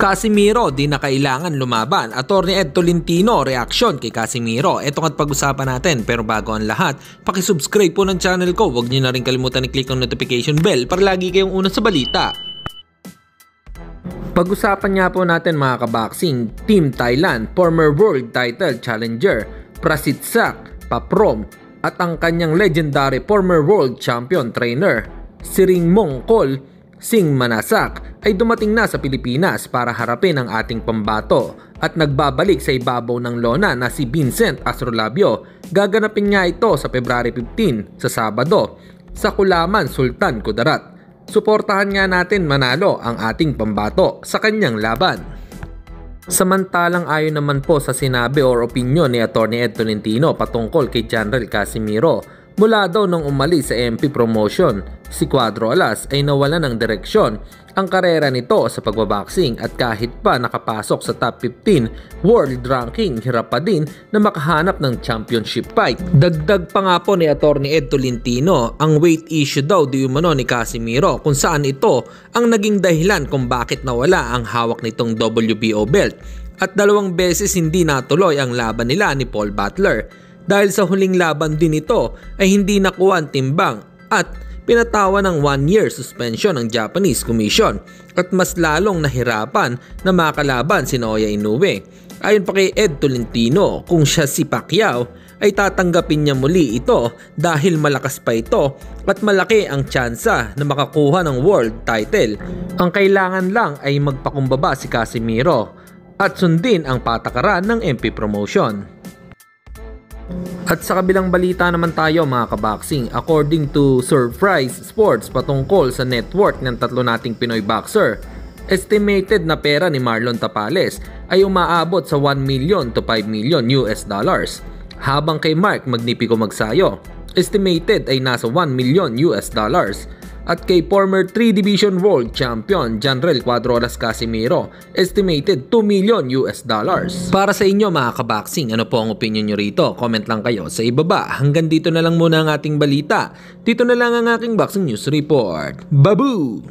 Casimiro, di na kailangan lumaban. Attorney Ed Tolentino, reaksyon kay Casimiro. Ito at pag-usapan natin, pero bago ang lahat, pakisubscribe po ng channel ko. Huwag niyo na rin kalimutan i-click ang notification bell para lagi kayong una sa balita. Pag-usapan nga po natin mga kaboxing, Team Thailand, former world title challenger, Prasitsak Paprom, at ang kanyang legendary former world champion trainer, Siring Mongkol Singh Manasak ay dumating na sa Pilipinas para harapin ang ating pambato at nagbabalik sa ibabaw ng lona na si Vincent Astrolabio. Gaganapin nga ito sa February 15 sa Sabado sa Kulaman, Sultan Kudarat. Suportahan nga natin manalo ang ating pambato sa kanyang laban. Samantalang ayon naman po sa sinabi or opinion ni Attorney Ed Tolentino patungkol kay General Casimiro, mula daw nung umalis sa MP promotion, si Cuadro Alas ay nawala ng direksyon ang karera nito sa pagbaboxing at kahit pa nakapasok sa top 15 world ranking, hirap pa din na makahanap ng championship fight. Dagdag pa nga po ni Attorney Ed Tolentino, ang weight issue daw di umano ni Casimiro kung saan ito ang naging dahilan kung bakit nawala ang hawak nitong WBO belt at 2 beses hindi natuloy ang laban nila ni Paul Butler. Dahil sa huling laban din ito ay hindi nakuha ang timbang at pinatawa ng 1-year suspension ng Japanese Commission at mas lalong nahirapan na makalaban si Naoya Inoue. Ayon pa kay Ed Tolentino, kung siya si Pacquiao ay tatanggapin niya muli ito dahil malakas pa ito at malaki ang tsansa na makakuha ng world title. Ang kailangan lang ay magpakumbaba si Casimiro at sundin ang patakaran ng MP promotion. At sa kabilang balita naman tayo mga kaboxing, according to Surprise Sports patungkol sa net worth ng tatlo nating Pinoy boxer, estimated na pera ni Marlon Tapales ay umaabot sa 1 million to 5 million US dollars. Habang kay Mark Magnifico Magsayo, estimated ay nasa 1 million US dollars. At kay former 3 Division World Champion General Cuadro Alas Casimiro, estimated 2 million US dollars. Para sa inyo mga kaboxing, ano po ang opinion nyo rito? Comment lang kayo sa ibaba. Hanggang dito na lang muna ang ating balita. Dito na lang ang aking boxing news report. Babu!